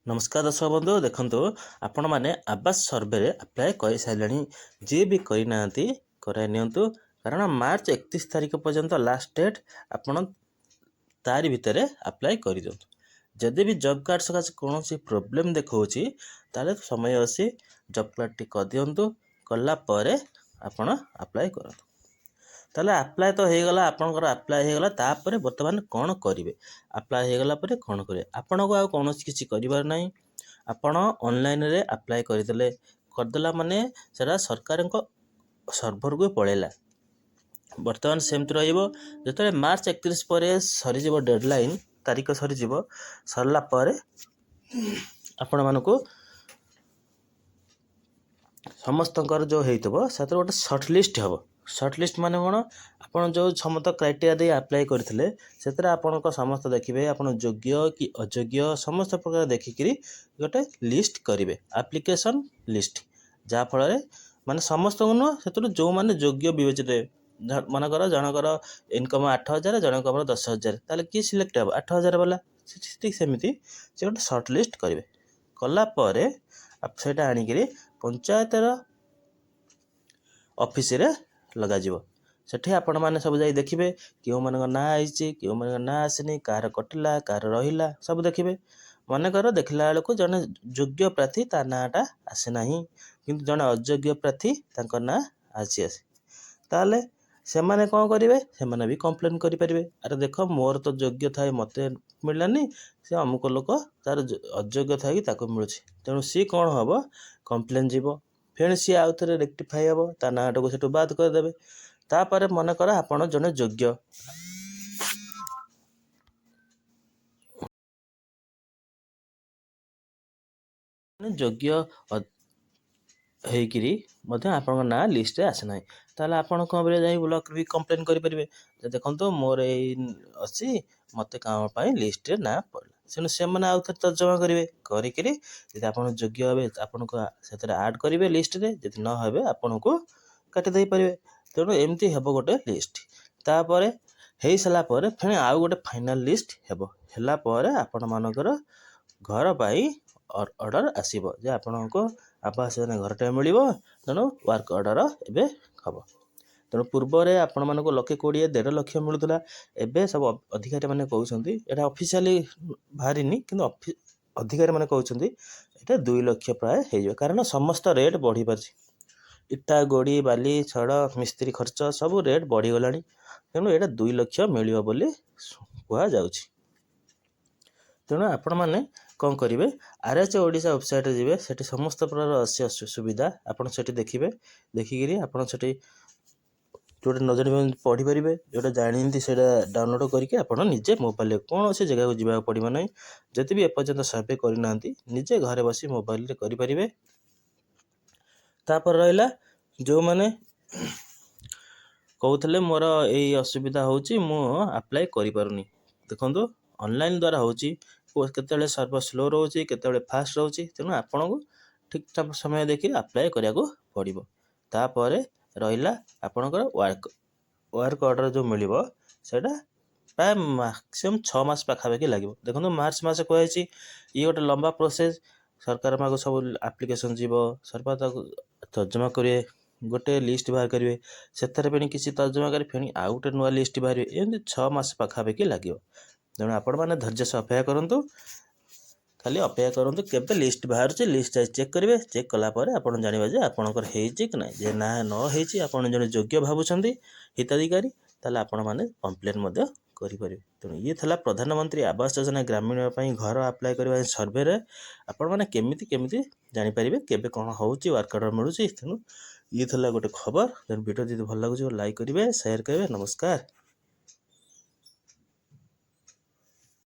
नमस्कार दर्शक बंधु देखो आपण मैंने आवास सर्वे अप्लाई कर सारे जी भी करना कराई नियंतु कारण मार्च 31 तारिख पर्यंत लास्ट डेट आपण तारी भितर अप्लाई कर दिंतु जदि भी जॉब कार्ड सकाशे कौन प्रोब्लेम देखा ताले समय अच्छी जॉब कार्ड टी कर दिंतु कलापर आपण अप्लाई करतु ताले अप्लाई तो हो गला आपनकर अप्लाई हो गला तापर वर्तमान कौन करेंगे अप्लाई हो गला पर कौन करेंगे आपन को आ कौन किसी कर नहीं आपण ऑनलाइन रे अप्लाई करदेला माने सेटा सरकार सर्भर को पड़ेला वर्तमान सेमती रही मार्च 31 पर सरीज डेडलाइन तारीख सरीज सरला आपण मानक समस्त जो होता से गोटे सर्ट लिस्ट हम सर्ट लिस्ट माने कौन आपड़ जो समस्त क्राइटेरिया दे अप्लाई करते से आपण समस्त देखिए आप योग्य कि अयोग्य समस्त प्रकार देखिकी गोटे लिस्ट करेंगे एप्लिकेशन लिस्ट जहाँफल माने समस्त को नुह से जो मैंने योग्य विवेचित मनकर जनकर इनकम 8,000 जनकर 10,000 ताले किए सिलेक्ट हे 8,000 वाला ठीक सेमती से गोटे सर्ट लिस्ट करेंगे कलापर से आणिक पंचायतर ऑफिस रे लगा सेठी आपण मैंने सब जाई देखिए क्यों मान ना आई क्यों मान ना आसनी कार कटिला कार रहा सब देखिए मनकर देखला बेलू जड़े योग्य प्रार्थी ता नाटा आसेना कि जड़े अयोग्य प्रार्थी ना आसी आसे ताले से माने कौन करेंगे से भी कंप्लेन करेंगे अरे देख मोर तो योग्य थाए मत मिललानी से अमुक लोक तार अयोग्य थाई मिलूँ तेणु सी कौन हम कंप्लेन जीव फिर सी आउ थे रेक्टिफाई हम ता नाटा को सेठू बाद करदे तापर मनकर आपण जने योग्य योग्य होइकिरी आपण ना लिस्ट रे आसे ना ताले आपण कौन जाई ब्लॉक भी कंप्लेन करेंगे देखो मोर अच्छी मत काम लिस्ट रे ना पड़ला तेणु से आउ थे तर्जमा करेंगे करी आप योग्य हे आपन को से आड करेंगे लिस्ट रे जब न हे आपन को काटिदे पारे तेणु एमती हे गोटे लिस्ट तापर हो सारापर फिर आउ गोटे फाइनाल लिस्ट हेलापर आपण मानकर घर पाई ऑर्डर आसीबो जे आपण को आवास योजना घरटे मिल तेणु वर्क ऑर्डर एवं हम तेणु पूर्व में आपण मानक 1,20,000 1.5 लाख मिलूला एवं सब अधिकारी मैंने कहते यहाँ ऑफिशियली बाहरी कि अधिकारी मैंने कहते यहाँ 2 लाख प्राय हो कारण समस्त रेट बढ़ी पार्टी इटा गोड़ी बाली छड़ मिस्त्री खर्च सब रेट बढ़ीगला तेणु यहाँ 2 लाख मिल कहु तेणु आपण मैंने कौन करेंगे आरएच ओडिशा वेबसाइट जी से समस्त प्रकार अच्छी सुविधा आपड़ से देखिए देखिकी आपड़ से जोटे न जान पढ़ी पारे जोटा जानते से डाउनलोड करके आप निजे मोबाइल कौन से जगह को जावाक पड़ो ना जदि भी एपर्यंत सर्वे करना निजे घरे बसी मोबाइल करेंगे तापर रहा जो मैंने कहते मोर यही असुविधा होची मु अप्लाई करि पारुनी देखो ऑनलाइन द्वारा होची केते सर्वर स्लो रोचे केते फास्ट रोचे तेणु आपन को ठीक ठाक समय देखिए अप्लाई करिया को पड़िबो तापर रहिला आपनकर वर्क ऑर्डर जो मिलिबो सेटा प्राय मैक्सिमम 6 मास पाखापाखि लगे देखो मार्च मास कहुई ये गोटे लंबा प्रोसेस सरकार मार्ग सब एप्लिकेशन जीव सरकार तर्जमा करेंगे गोटे लिस्ट बाहर करेंगे से किसी तर्जमा कर फिर आउ गोटे नुआ लिस्ट बाहर एमती 6 मास पाखापाखि लगे तेणु आपण मैंने धैर्य से अपेक्षा करूँ खाली अपेक्षा करूँ केवे लिस्ट बाहर लिस्ट चेक करेंगे चेक कलापर आप जानवे आपंकर कि ना जे ना नई आप जन योग्य भावुं हिताधिकारी ताले आपण मैंने कंप्लेन करेंगे तेणु ये था प्रधानमंत्री आवास योजना ग्रामीण घर अप्लाई करने सर्वे आपण मैंने केमिति केमिति जानीपारे केवे कौन होची वर्क ऑर्डर मिलूँ तेणु ये था गोटे खबर वीडियो जी भल लगे लाइक करेंगे शेयर करेंगे नमस्कार।